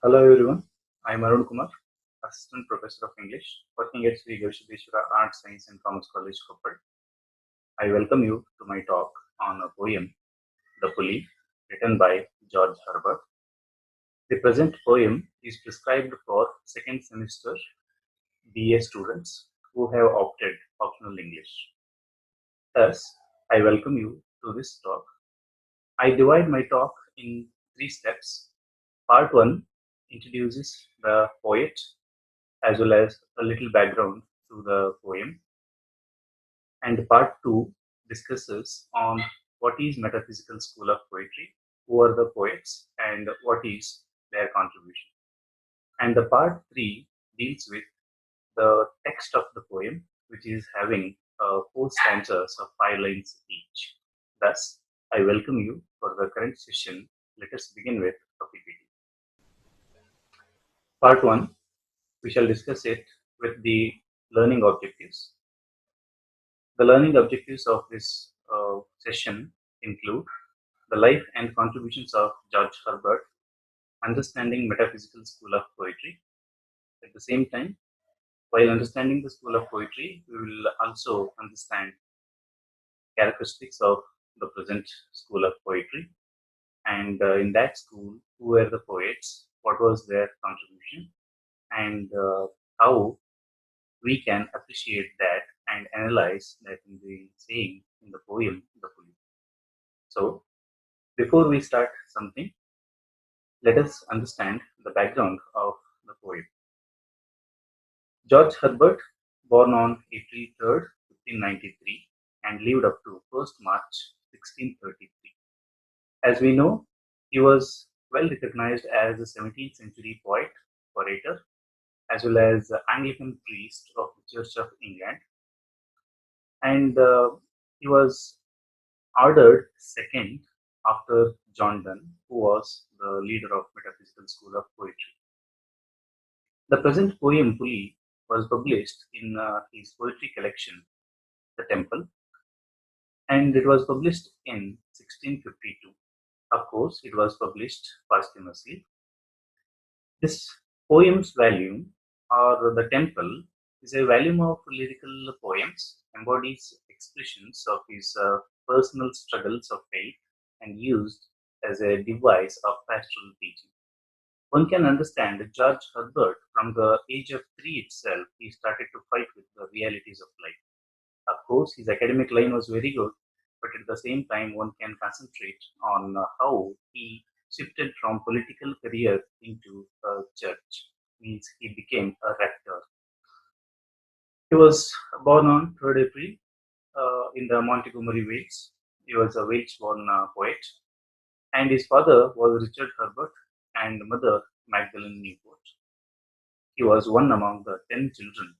Hello everyone, I am Arun Kumar, Assistant Professor of English, working at Sri Gavishadeshwara Arts, Science and Commerce College, Koppal. I welcome you to my talk on a poem, The Pulley, written by George Herbert. The present poem is prescribed for second semester BA students who have opted optional English. Thus, I welcome you to this talk. I divide my talk in three steps. Part 1 introduces the poet as well as a little background to the poem. And part 2 discusses on what is metaphysical school of poetry, who are the poets, and what is their contribution. And the part 3 deals with the text of the poem, which is having 4 stanzas of 5 lines each. Thus, I welcome you for the current session. Let us begin with a PPT. Part 1, we shall discuss it with the learning objectives. The learning objectives of this session include the life and contributions of George Herbert, understanding metaphysical school of poetry. At the same time, while understanding the school of poetry, we will also understand characteristics of the present school of poetry. And in that school, who were the poets, what was their contribution, and how we can appreciate that and analyze that in the saying in the poem, The Pulley. So, before we start something, let us understand the background of the poem. George Herbert, born on April 3rd, 1593, and lived up to 1st March 1633. As we know, he was well recognized as a 17th century poet, orator, as well as Anglican priest of the Church of England. And he was ordered second after John Donne, who was the leader of Metaphysical School of Poetry. The present poem Pulley was published in his poetry collection, The Temple, and it was published in 1652. Of course, it was published posthumously. This poems volume, or The Temple, is a volume of lyrical poems, embodies expressions of his personal struggles of faith and used as a device of pastoral teaching. One can understand that George Herbert, from the age of 3 itself, he started to fight with the realities of life. Of course, his academic line was very good, but at the same time, one can concentrate on how he shifted from political career into church. Means he became a rector. He was born on 3rd April in the Montgomery, Wales. He was a Welsh-born poet, and his father was Richard Herbert and mother Magdalene Newport. He was one among the 10 children.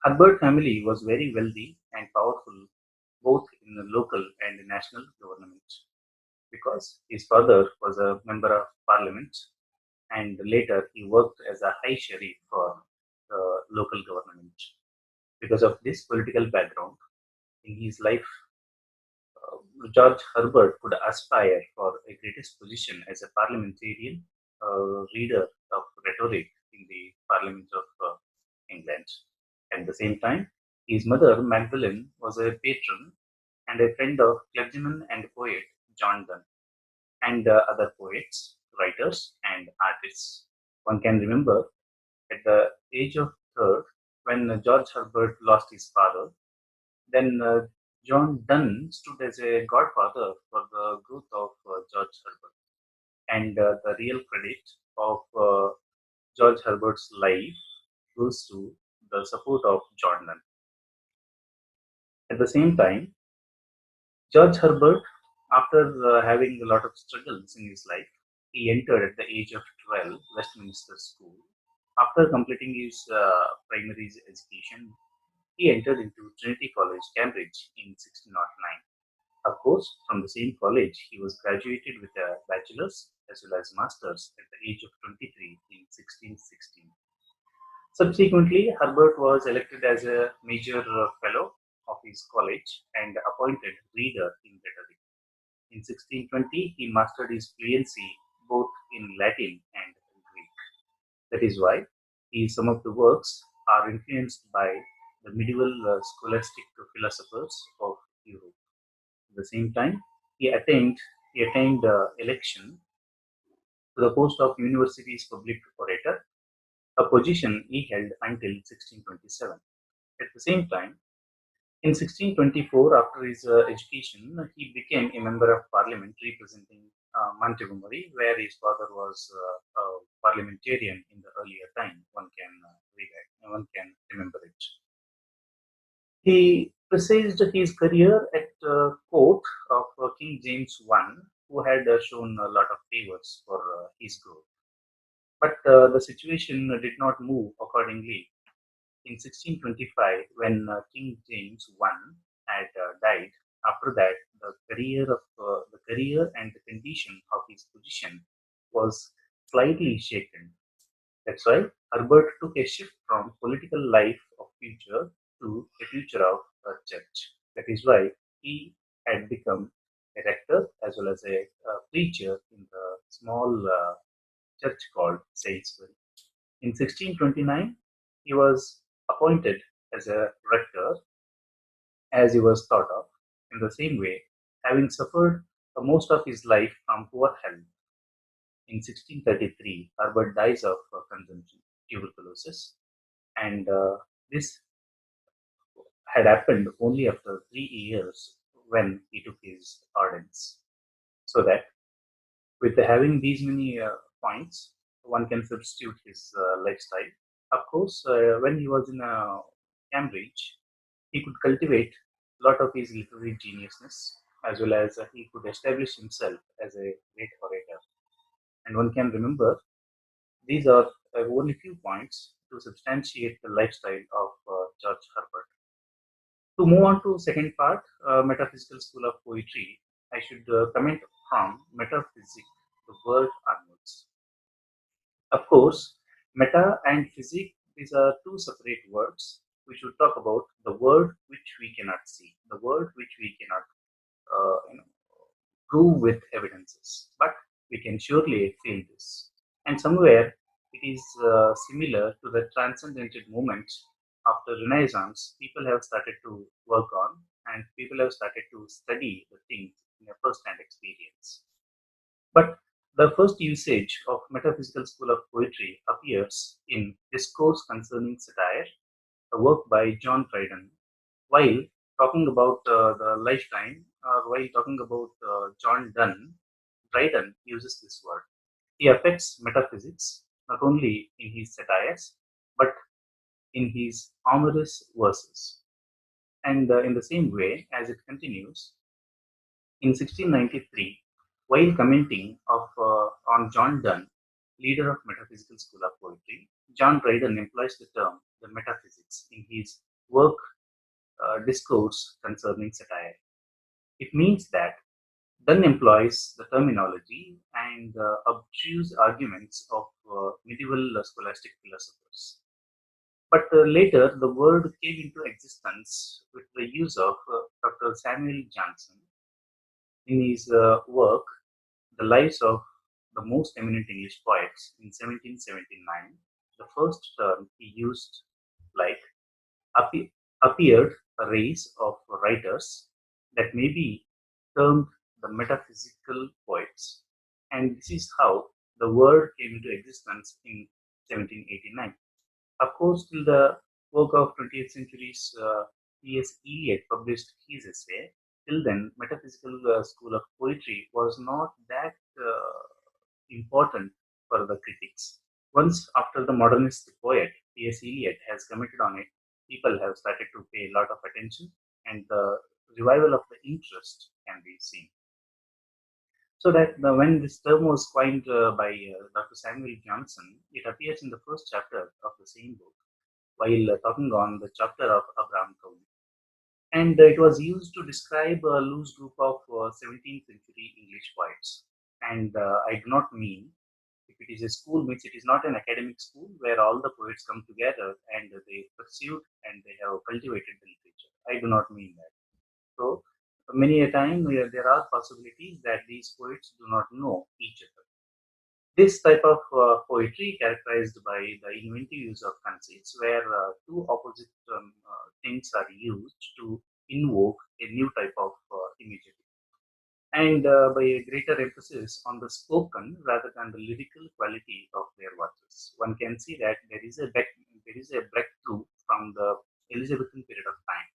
Herbert family was very wealthy and powerful both in the local and national government because his father was a member of parliament and later he worked as a high sheriff for the local government. Because of this political background in his life, George Herbert could aspire for a greatest position as a parliamentarian reader of rhetoric in the Parliament of England. At the same time, his mother Magdalene was a patron and a friend of clergyman and poet John Donne and other poets, writers, and artists. One can remember at the age of 3rd, when George Herbert lost his father, then John Donne stood as a godfather for the growth of George Herbert. And the real credit of George Herbert's life goes to the support of John Donne. At the same time, George Herbert, after having a lot of struggles in his life, he entered at the age of 12 Westminster School. After completing his primary education, he entered into Trinity College, Cambridge in 1609. Of course, from the same college, he was graduated with a bachelor's as well as master's at the age of 23 in 1616. Subsequently, Herbert was elected as a major fellow of his college and appointed reader in rhetoric. In 1620, he mastered his fluency both in Latin and Greek. That is why some of the works are influenced by the medieval scholastic philosophers of Europe. At the same time, he attained election to the post of university's public orator, a position he held until 1627. At the same time, in 1624, after his education, he became a member of parliament representing Montgomery, where his father was a parliamentarian in the earlier time. One can remember it. He presaged his career at court of King James I, who had shown a lot of favors for his growth. But the situation did not move accordingly. In 1625, when King James I had died, after that the career and the condition of his position was slightly shaken. That's why Herbert took a shift from political life of future to a future of a church. That is why he had become a rector as well as a preacher in the small church called Salisbury. In 1629, he was appointed as a rector as he was thought of. In the same way, having suffered most of his life from poor health, in 1633, Herbert dies of consumption, tuberculosis, and this had happened only after 3 years when he took his ordinance. So that with having these many points, one can substitute his lifestyle. Of course, when he was in Cambridge, he could cultivate a lot of his literary geniusness as well as he could establish himself as a great orator. And one can remember these are only few points to substantiate the lifestyle of George Herbert. To move on to second part, Metaphysical School of Poetry, I should comment from metaphysics, the word onwards. Of course, meta and physic, these are two separate words. We should talk about the world which we cannot see, the world which we cannot uh, you know, prove with evidences, but we can surely feel this. And somewhere it is similar to the transcendental movement after Renaissance. People have started to work on, and people have started to study the things in a first-hand experience. But the first usage of metaphysical school of poetry appears in Discourse Concerning Satire, a work by John Dryden. While talking about the lifetime, or while talking about John Donne, Dryden uses this word. He affects metaphysics not only in his satires, but in his humorous verses. And in the same way, as it continues, in 1693, while commenting on John Donne, leader of Metaphysical School of Poetry, John Dryden employs the term the metaphysics in his work Discourse Concerning Satire. It means that Donne employs the terminology and abstruse arguments of medieval scholastic philosophers. But later, the word came into existence with the use of Dr. Samuel Johnson in his work, The Lives of the Most Eminent English Poets in 1779. The first term he used, like, appeared a race of writers that may be termed the metaphysical poets. And this is how the word came into existence in 1789. Of course, till the work of 20th century's T.S. Eliot published his essay, till then, metaphysical school of poetry was not that important for the critics. Once after the modernist poet T.S. Eliot has commented on it, people have started to pay a lot of attention and the revival of the interest can be seen. So that when this term was coined by Dr. Samuel Johnson, it appears in the first chapter of the same book while talking on the chapter of Abraham Cowley. And it was used to describe a loose group of 17th century English poets. And I do not mean if it is a school, means it is not an academic school where all the poets come together and they pursued and they have cultivated the literature. I do not mean that. So many a time there are possibilities that these poets do not know each other. This type of poetry characterized by the inventive use of conceits where two opposite things are used to invoke a new type of imagery, and by a greater emphasis on the spoken rather than the lyrical quality of their verses. One can see that there is a breakthrough from the Elizabethan period of time,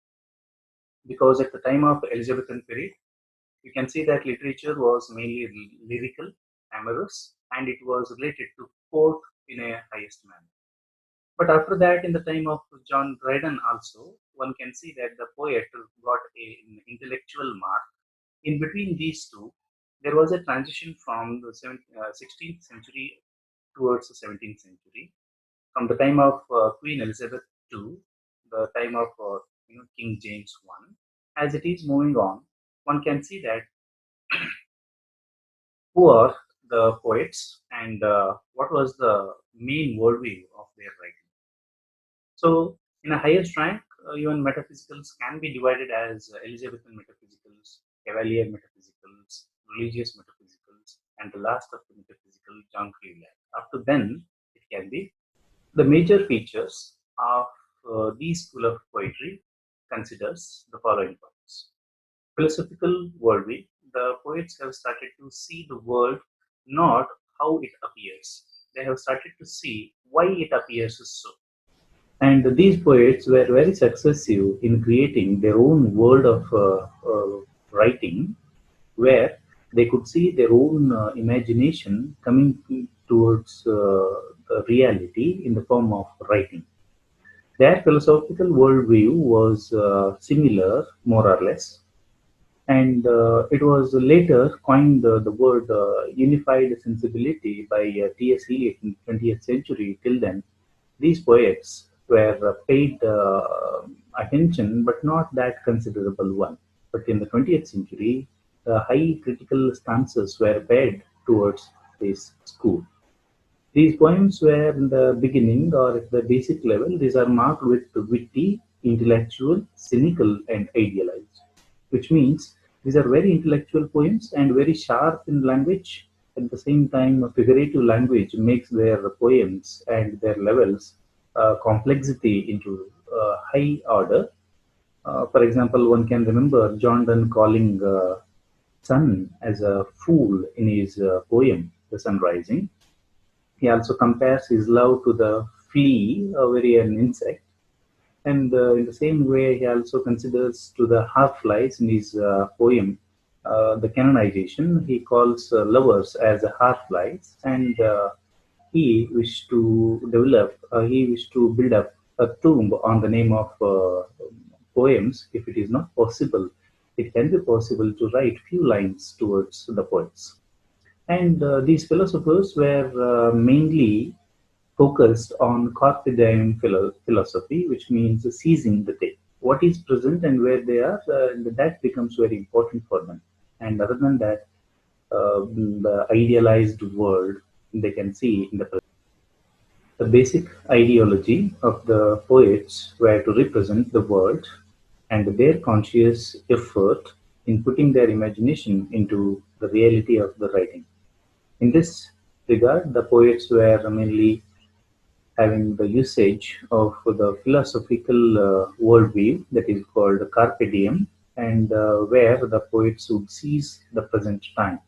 because at the time of Elizabethan period, you can see that literature was mainly lyrical, amorous, and it was related to court in a highest manner. But after that, in the time of John Dryden also, one can see that the poet got an intellectual mark. In between these two, there was a transition from the 16th century towards the 17th century. From the time of Queen Elizabeth II, the time of King James I, as it is moving on, one can see that who are the poets and what was the main worldview of their writing. So, in a highest rank, even metaphysicals can be divided as Elizabethan metaphysicals, Cavalier metaphysicals, religious metaphysicals, and the last of the metaphysical, John Cleveland. Up to then, it can be the major features of these school of poetry considers the following points. Philosophical worldview. The poets have started to see the world not how it appears. They have started to see why it appears so. And these poets were very successful in creating their own world of writing, where they could see their own imagination coming towards the reality in the form of writing. Their philosophical worldview was similar, more or less, and it was later coined the word unified sensibility by T.S. Eliot in the 20th century. Till then, these poets were paid attention, but not that considerable one. But in the 20th century, high critical stances were paid towards this school. These poems were in the beginning or at the basic level, these are marked with witty, intellectual, cynical, and idealized, which means these are very intellectual poems and very sharp in language. At the same time, a figurative language makes their poems and their levels complexity into high order. For example, one can remember John Donne calling sun as a fool in his poem, The Sun Rising. He also compares his love to the flea, a very an insect, and in the same way, he also considers to the half-flies in his poem, The Canonization. He calls lovers as half-flies, and he wished to build up a tomb on the name of poems. If it is not possible, it can be possible to write few lines towards the poets. And these philosophers were mainly focused on carpe diem philosophy, which means seizing the day. What is present and where they are, that becomes very important for them. And other than that, the idealized world they can see in the present. The basic ideology of the poets were to represent the world and their conscious effort in putting their imagination into the reality of the writing. In this regard, the poets were mainly having the usage of the philosophical worldview that is called carpe diem, and where the poets would seize the present time.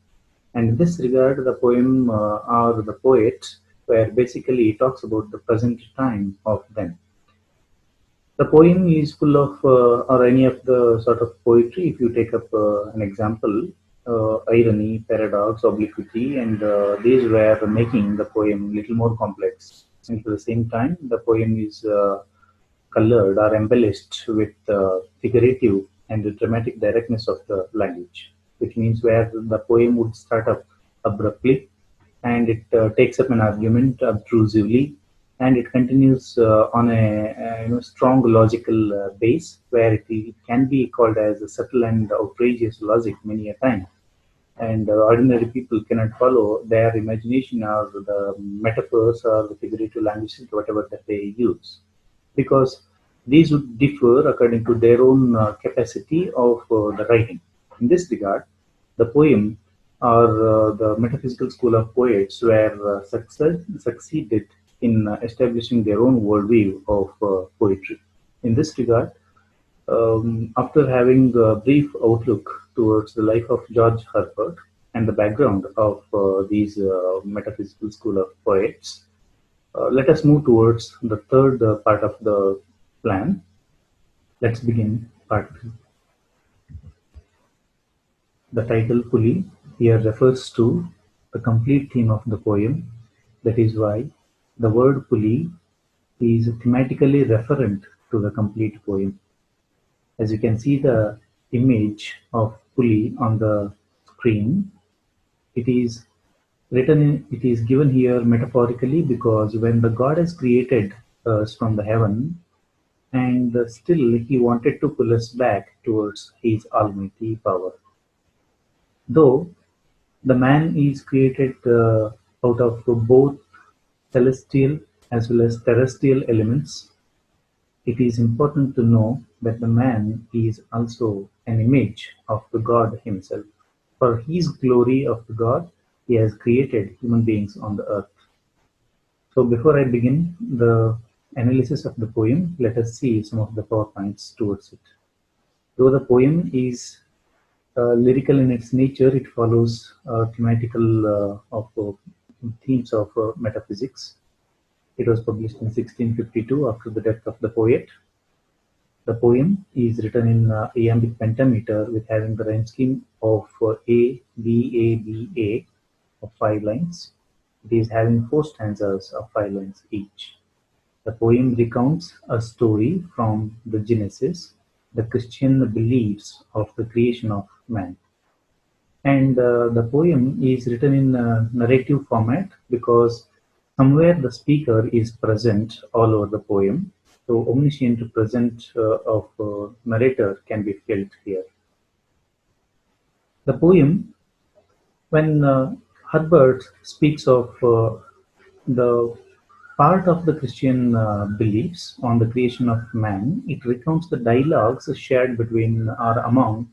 And in this regard, the poem or the poet, where basically it talks about the present time of them. The poem is full of, or any of the sort of poetry, if you take up an example, irony, paradox, obliquity, and these were making the poem little more complex. And at the same time, the poem is colored or embellished with figurative and the dramatic directness of the language, which means where the poem would start up abruptly and it takes up an argument obtrusively and it continues on a strong logical base where it can be called as a subtle and outrageous logic many a time, and ordinary people cannot follow their imagination or the metaphors or the figurative language whatever that they use, because these would differ according to their own capacity of the writing. In this regard, the poem, where basically it talks about the present time of them. The poem is full of, or any of the sort of poetry, if you take up an example, irony, paradox, obliquity, and these were making the poem little more complex. And at the same time, the poem is colored or embellished with figurative and dramatic directness of the language, which means where the poem would start up abruptly and it continues on a strong logical base where it can be called as a subtle and outrageous logic many a time, and ordinary people cannot follow their imagination or the figurative language whatever that they use, because these would differ according to their own capacity of the writing. In this regard, the poem or the metaphysical school of poets were succeeded in establishing their own worldview of poetry. In this regard, after having a brief outlook towards the life of George Herbert and the background of these metaphysical school of poets, let us move towards the third part of the plan. Let's begin part. The title "Puli" here refers to the complete theme of the poem. That is why the word "Puli" is thematically referent to the complete poem. As you can see the image of Puli on the screen, it is it is given here metaphorically because when the goddess created us from the heaven, and still he wanted to pull us back towards his almighty power. Though the man is created out of both celestial as well as terrestrial elements, it is important to know that the man is also an image of the God himself. For his glory of the God, he has created human beings on the earth. So before I begin the analysis of the poem, let us see some of the points towards it. Though the poem is lyrical in its nature, it follows thematical of themes of metaphysics. It was published in 1652 after the death of the poet. The poem is written in iambic pentameter with having the rhyme scheme of A, B, A, B, A of 5 lines. It is having 4 stanzas of 5 lines each. The poem recounts a story from the Genesis, the Christian beliefs of the creation of man. And the poem is written in narrative format because somewhere the speaker is present all over the poem. So omniscient presence of narrator can be felt here. The poem, when Herbert speaks of the part of the Christian beliefs on the creation of man, it recounts the dialogues shared between or among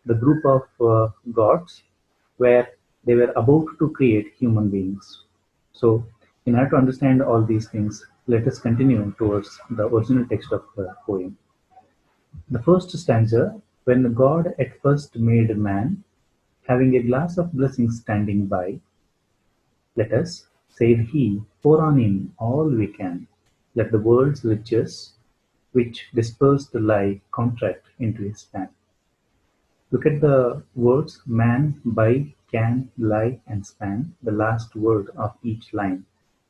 the group of gods where they were about to create human beings. So, in order to understand all these things, let us continue towards the original text of the poem. The first stanza: when God at first made man, having a glass of blessing standing by, let us, said he, pour on him all we can. Let the world's riches, which dispersed lie, contract into his span. Look at the words man, by, can, lie, and span, the last word of each line,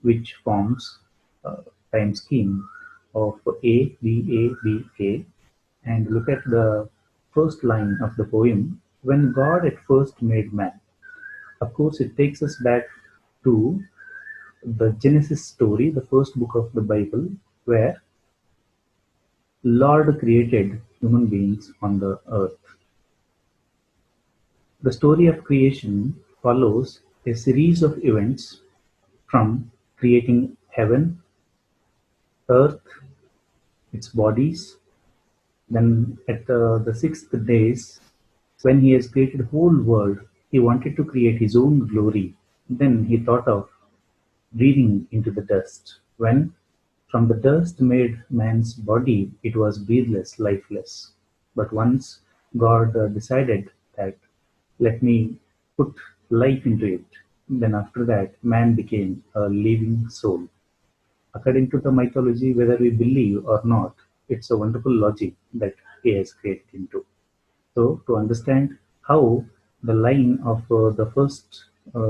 which forms a time scheme of A, B, A, B, A. And look at the first line of the poem, when God at first made man. Of course, it takes us back to the Genesis story, the first book of the Bible, where Lord created human beings on the earth. The story of creation follows a series of events from creating heaven, earth, its bodies, then at the sixth days, when he has created the whole world, he wanted to create his own glory. Then he thought of breathing into the dust. When from the dust made man's body, it was breathless, lifeless. But once God decided that let me put life into it, then after that man became a living soul. According to the mythology, whether we believe or not, it's a wonderful logic that he has created into. So, to understand how the line of the first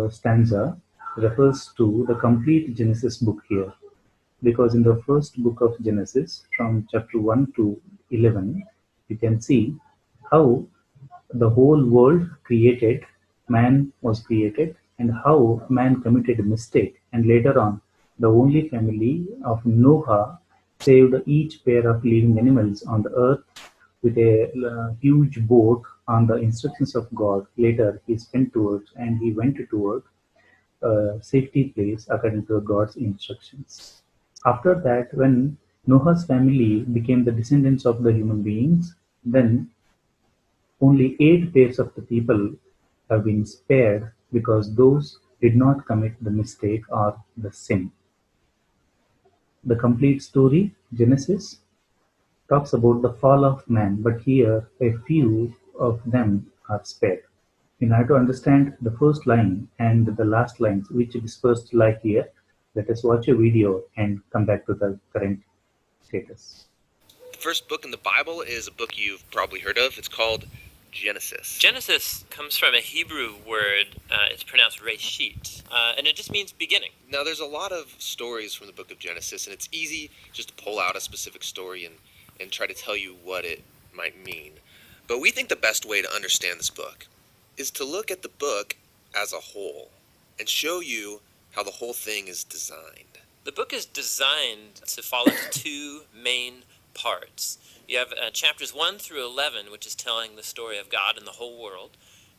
stanza refers to the complete Genesis book here, because in the first book of Genesis, from chapter 1 to 11, you can see how the whole world created, man was created, and how man committed a mistake, and later on, the only family of Noah saved each pair of living animals on the earth with a huge boat on the instructions of God. Later, he spent towards and he went toward a safety place according to God's instructions. After that, when Noah's family became the descendants of the human beings, then only 8 pairs of the people have been spared because those did not commit the mistake or the sin. The complete story, Genesis, talks about the fall of man, but here a few of them are spared. In order to understand the first line and the last lines, which dispersed like here, let us watch a video and come back to the current status. The first book in the Bible is a book you've probably heard of. It's called Genesis. Genesis comes from a Hebrew word, it's pronounced Reshit, and it just means beginning. Now, there's a lot of stories from the book of Genesis, and it's easy just to pull out a specific story and try to tell you what it might mean. But we think the best way to understand this book is to look at the book as a whole and show you how the whole thing is designed. The book is designed to fall into two main parts. You have chapters 1 through 11, which is telling the story of God and the whole world.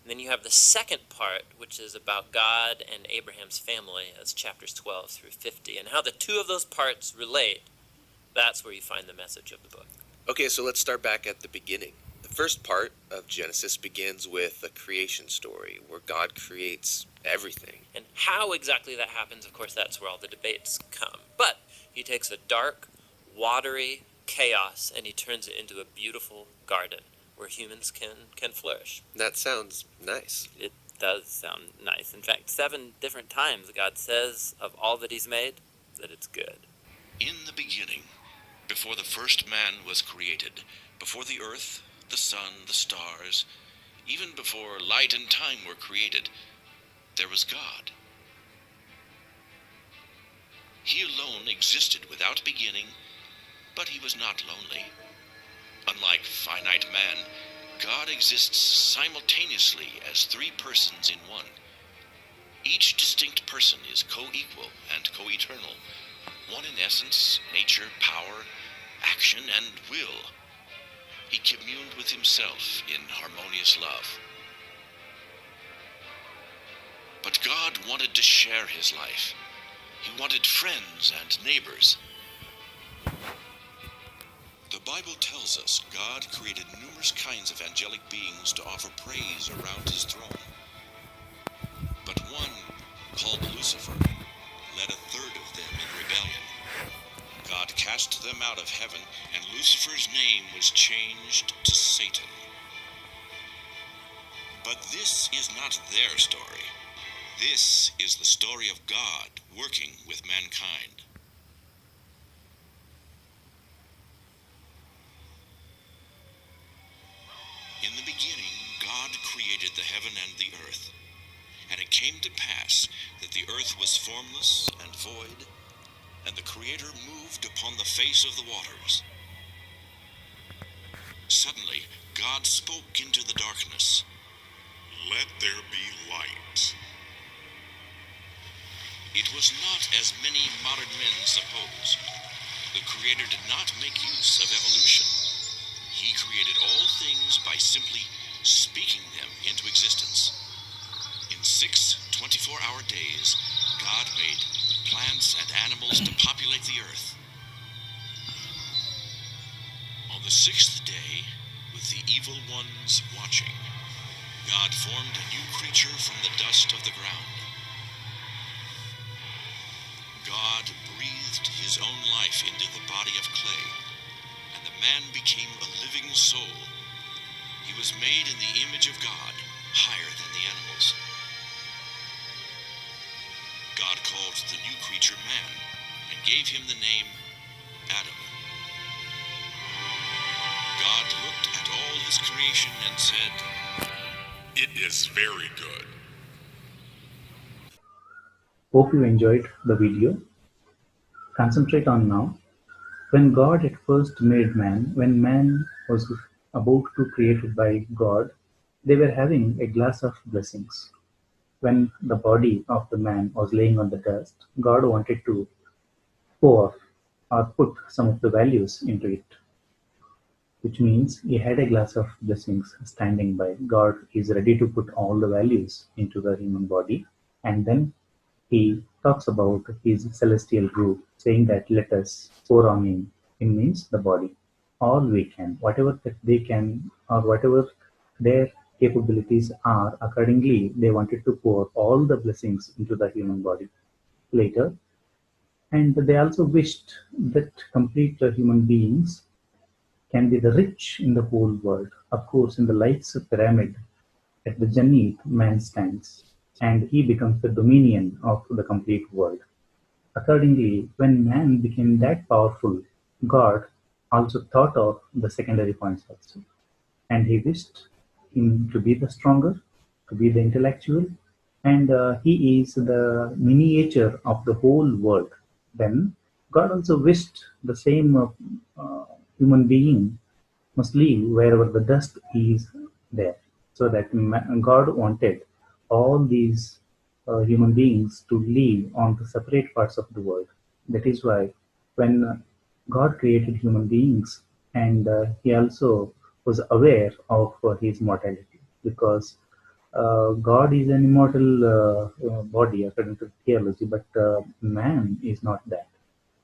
And then you have the second part, which is about God and Abraham's family, as chapters 12 through 50. And how the two of those parts relate, that's where you find the message of the book. Okay, so let's start back at the beginning. The first part of Genesis begins with a creation story where God creates everything. And how exactly that happens, of course, that's where all the debates come. But he takes a dark, watery chaos and he turns it into a beautiful garden where humans can flourish. That sounds nice. It does sound nice. In fact, 7 different times God says of all that he's made that it's good. In the beginning, before the first man was created, before the earth, the sun, the stars, even before light and time were created, there was God. He alone existed without beginning, but he was not lonely. Unlike finite man, God exists simultaneously as 3 persons in one. Each distinct person is co-equal and co-eternal, one in essence, nature, power, action, and will. He communed with himself in harmonious love. But God wanted to share his life. He wanted friends and neighbors. The Bible tells us God created numerous kinds of angelic beings to offer praise around his throne. But one, called Lucifer, led a third of them in rebellion. God cast them out of heaven, and Lucifer's name was changed to Satan. But this is not their story. This is the story of God working with mankind. In the beginning, God created the heaven and the earth. And it came to pass that the earth was formless and void, and the Creator moved upon the face of the waters. Suddenly, God spoke into the darkness, "Let there be light." It was not as many modern men suppose. The Creator did not make use of evolution. He created all things by simply speaking them into existence. In 6 24-hour days, God made plants and animals to populate the earth. On the 6th day, with the evil ones watching, God formed a new creature from the dust of the ground. God breathed his own life into the body of clay, and the man became a living soul. He was made in the image of God, higher than the animals. God called the new creature man, and gave him the name Adam. God looked at all his creation and said, "It is very good." Hope you enjoyed the video. Concentrate on now. When God had first made man, when man was about to created by God, they were having a glass of blessings. When the body of the man was laying on the dust, God wanted to pour or put some of the values into it, which means he had a glass of blessings standing by. God is ready to put all the values into the human body, and then he talks about his celestial group, saying that let us pour on him. It means the body. All we can, whatever that they can, or whatever their capabilities are, accordingly, they wanted to pour all the blessings into the human body later. And they also wished that complete human beings can be the rich in the whole world. Of course, in the life's pyramid, at the zenith, man stands, and he becomes the dominion of the complete world. Accordingly, when man became that powerful, God also thought of the secondary points also, and he wished him to be the stronger, to be the intellectual, and he is the miniature of the whole world. Then God also wished the same human being must live wherever the dust is there, so that God wanted all these human beings to live on the separate parts of the world. That is why when God created human beings, and he also was aware of his mortality, because God is an immortal body according to theology, but man is not that.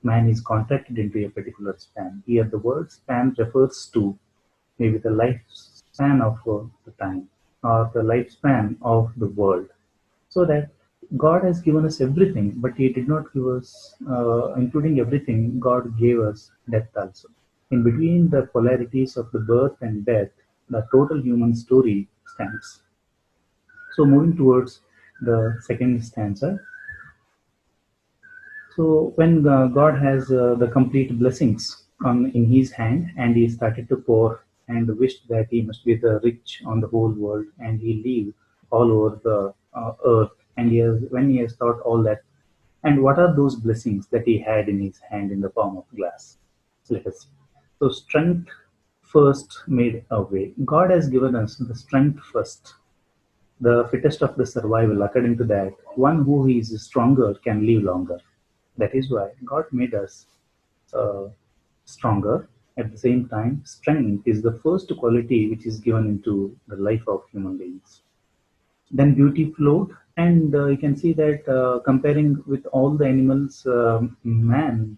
Man is contracted into a particular span. Here, the word span refers to maybe the lifespan of the time, or the lifespan of the world. So that God has given us everything, but He did not give us, including everything, God gave us death also. In between the polarities of the birth and death, the total human story stands. So, moving towards the second stanza. So, when God has the complete blessings in His hand, and He started to pour and wished that He must be the rich on the whole world, and He live all over the earth, and when He has thought all that, and what are those blessings that He had in His hand in the form of glass? Let us see. So, strength first made a way. God has given us the strength first, the fittest of the survival. According to that, one who is stronger can live longer. That is why God made us uh, stronger. At the same time, strength is the first quality which is given into the life of human beings. Then beauty flowed, and you can see that comparing with all the animals, man,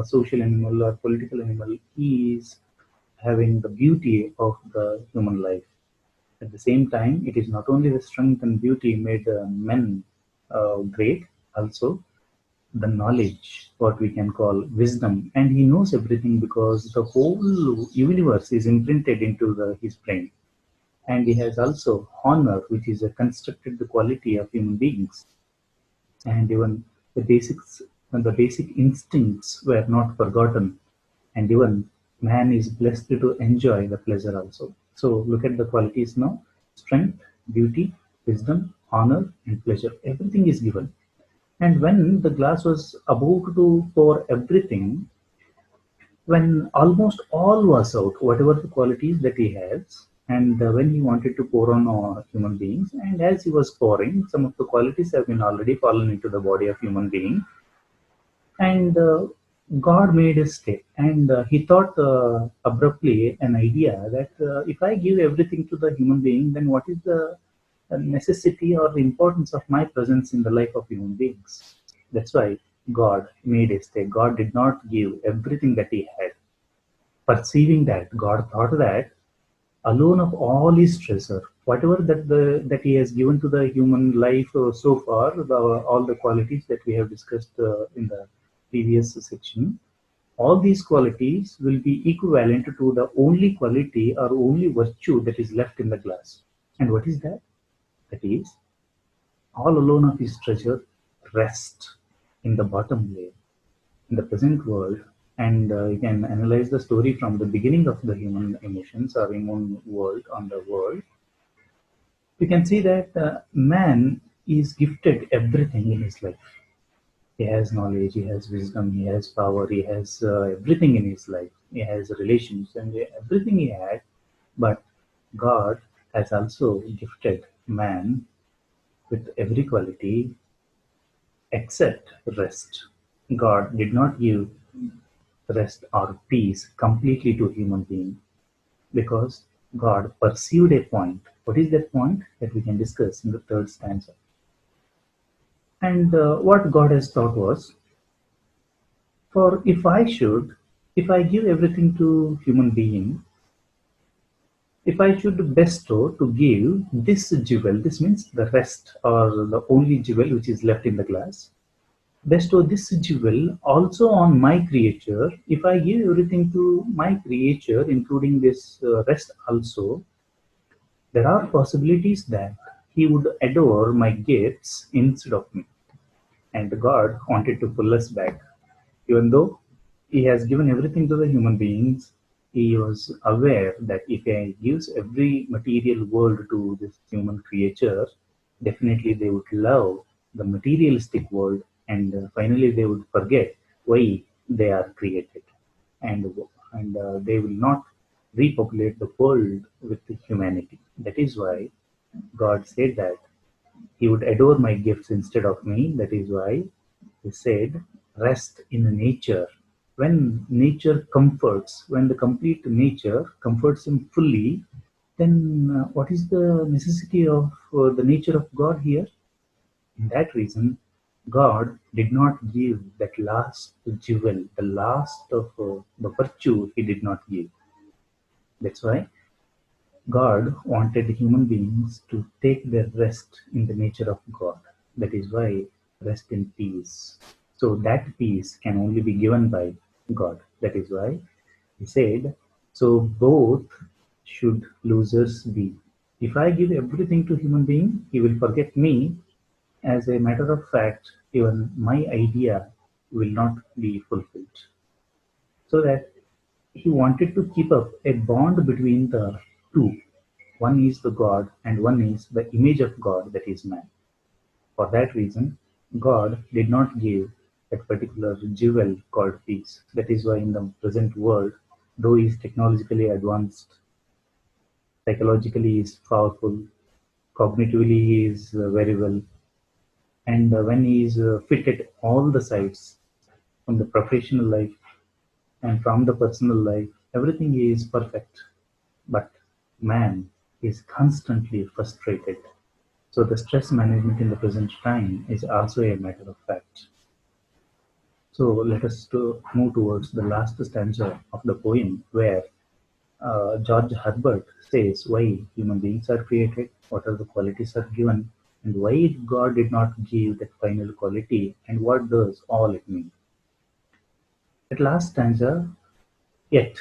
social animal or political animal, he is having the beauty of the human life. At the same time, it is not only the strength and beauty made men great, also the knowledge, what we can call wisdom, and he knows everything because the whole universe is imprinted into his brain. And he has also honor, which is a constructed the quality of human beings, and even the basics and the basic instincts were not forgotten, and even man is blessed to enjoy the pleasure also. So look at the qualities now: strength, beauty, wisdom, honor, and pleasure. Everything is given. And when the glass was about to pour everything, when almost all was out, whatever the qualities that he has, and when he wanted to pour on human beings, and as he was pouring, some of the qualities have been already fallen into the body of human being, and God made a step, and he thought abruptly an idea that if I give everything to the human being, then what is the necessity or the importance of my presence in the life of human beings? That's why God made a step. God did not give everything that he had. Perceiving that, God thought that alone of all his treasure, whatever that he has given to the human life so far, all the qualities that we have discussed in the previous section, all these qualities will be equivalent to the only quality or only virtue that is left in the glass. And what is that? That is, all alone of his treasure rest in the bottom layer, in the present world. And you can analyze the story from the beginning of the human emotions or human world on the world. You can see that man is gifted everything in his life. He has knowledge, he has wisdom, he has power, he has everything in his life. He has relations and everything he had. But God has also gifted man with every quality except rest. God did not give rest or peace completely to human being, because God pursued a point. What is that point that we can discuss in the third stanza? And what God has taught was, for if I give everything to human being, If I should bestow to give this jewel, this means the rest or the only jewel which is left in the glass, bestow this jewel also on my creature. If I give everything to my creature, including this rest also, there are possibilities that he would adore my gifts instead of me. And God wanted to pull us back. Even though He has given everything to the human beings, He was aware that if He gives every material world to this human creature, definitely they would love the materialistic world, and finally they would forget why they are created, and they will not repopulate the world with humanity. That is why God said that he would adore my gifts instead of me. That is why he said, rest in nature. When nature comforts, when the complete nature comforts him fully, then what is the necessity of the nature of God here? In that reason, God did not give that last jewel, the last of the virtue, he did not give. That's why God wanted human beings to take their rest in the nature of God. That is why rest in peace. So that peace can only be given by God. That is why he said, so both should losers be. If I give everything to human being, he will forget me. As a matter of fact, even my idea will not be fulfilled. So that he wanted to keep up a bond between the two. One is the God and one is the image of God, that is man. For that reason, God did not give that particular jewel called peace. That is why in the present world, though he is technologically advanced, psychologically he is powerful, cognitively he is very well, and when he is fit at all the sides, from the professional life and from the personal life, everything is perfect. But man is constantly frustrated. So the stress management in the present time is also a matter of fact. So let us to move towards the last stanza of the poem, where George Herbert says why human beings are created, what are the qualities are given, and why God did not give that final quality, and what does all it mean. At last stanza, yet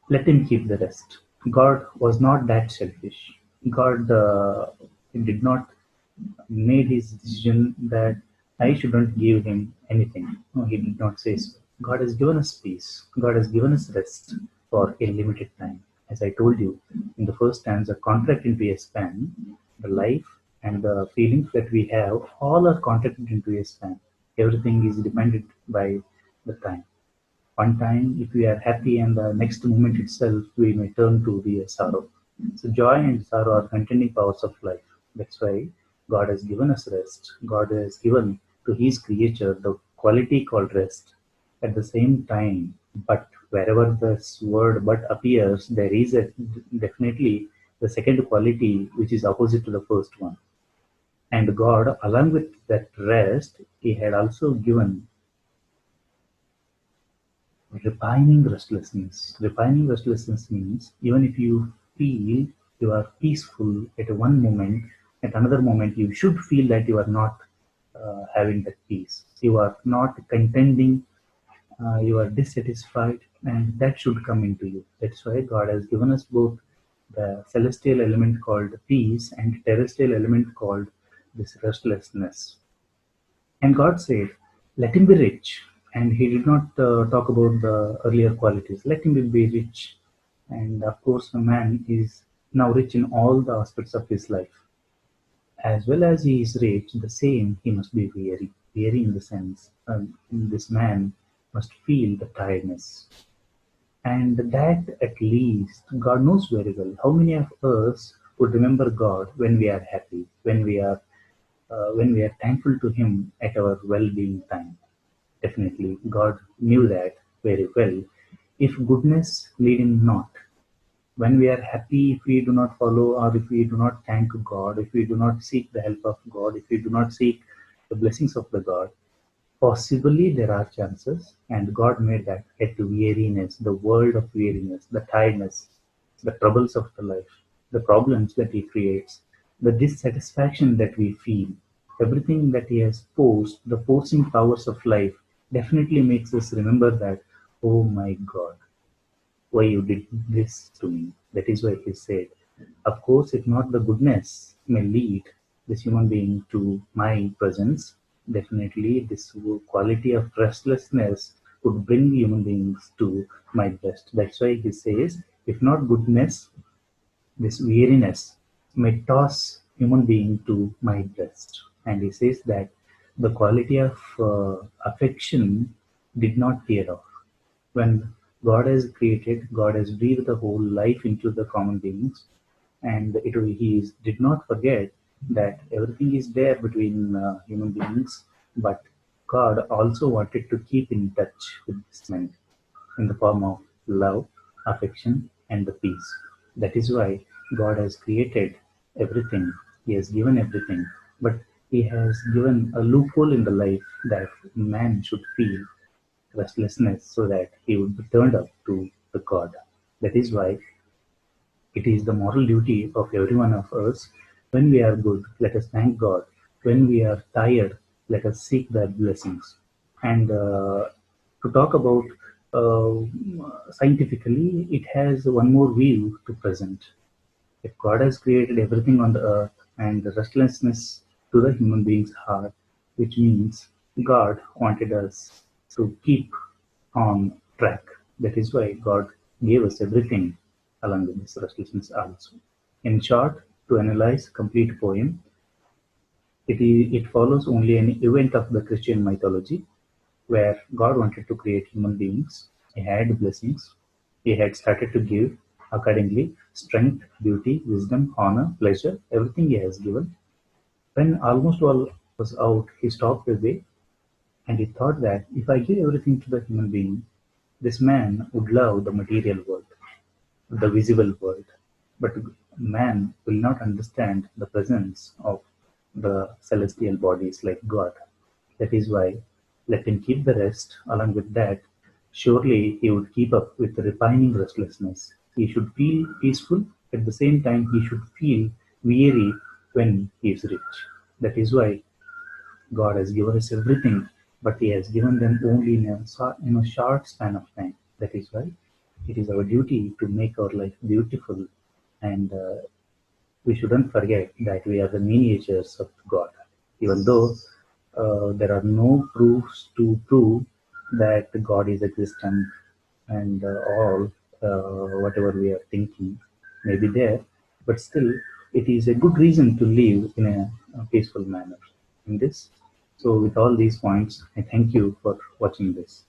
let him keep the rest. God was not that selfish. God did not made his decision that I shouldn't give him anything. No, he did not say so. God has given us peace. God has given us rest for a limited time. As I told you in the first stanza, contract into a span, the life and the feelings that we have all are contracted into a span. Everything is dependent by the time. One time, if we are happy, and the next moment itself, we may turn to the sorrow. So, joy and sorrow are contending powers of life. That's why God has given us rest. God has given to His creature the quality called rest. At the same time, but wherever this word "but" appears, there is definitely the second quality which is opposite to the first one. And God, along with that rest, He had also given repining restlessness. Repining restlessness means even if you feel you are peaceful at one moment, at another moment you should feel that you are not having that peace. You are not contending, you are dissatisfied, and that should come into you. That's why God has given us both the celestial element called peace and terrestrial element called this restlessness. And God said, let him be rich. And he did not talk about the earlier qualities. Let him be rich. And of course, a man is now rich in all the aspects of his life. As well as he is rich, the same he must be weary. Weary in the sense, this man must feel the tiredness. And that at least God knows very well. How many of us would remember God when we are happy, when we are thankful to Him at our well-being time? Definitely, God knew that very well. If goodness lead Him not, when we are happy, if we do not follow, or if we do not thank God, if we do not seek the help of God, if we do not seek the blessings of the God, possibly there are chances, and God made that at weariness, the world of weariness, the tiredness. the troubles of the life, the problems that He creates, the dissatisfaction that we feel, everything that He has forced, the forcing powers of life definitely makes us remember that, oh my God, why you did this to me. That is why He said, of course, if not the goodness may lead this human being to my presence, definitely this quality of restlessness would bring human beings to my breast. That's why He says, if not goodness, this weariness may toss human being to my breast. And He says that the quality of affection did not tear off. When God has created, God has breathed the whole life into the common beings, and did not forget that everything is there between human beings, but God also wanted to keep in touch with this man in the form of love, affection, and the peace. That is why God has created everything, He has given everything, but He has given a loophole in the life that man should feel restlessness so that he would be turned up to the God. That is why it is the moral duty of every one of us. When we are good, let us thank God. When we are tired, let us seek their blessings. And to talk about scientifically, it has one more view to present. If God has created everything on the earth and the restlessness to the human being's heart, which means God wanted us to keep on track. That is why God gave us everything along with this restlessness also. In short, to analyze complete poem, it follows only an event of the Christian mythology where God wanted to create human beings. He had blessings. He had started to give accordingly strength, beauty, wisdom, honor, pleasure, everything He has given. When almost all was out, He stopped away and He thought that if I give everything to the human being, this man would love the material world, the visible world, but man will not understand the presence of the celestial bodies like God. That is why let him keep the rest. Along with that, surely he would keep up with the repining restlessness. He should feel peaceful, at the same time, he should feel weary when he is rich. That is why God has given us everything, but He has given them only in a short span of time. That is why it is our duty to make our life beautiful, and we shouldn't forget that we are the miniatures of God. Even though there are no proofs to prove that God is existent and all whatever we are thinking may be there, but still it is a good reason to live in a peaceful manner in this. So with all these points, I thank you for watching this.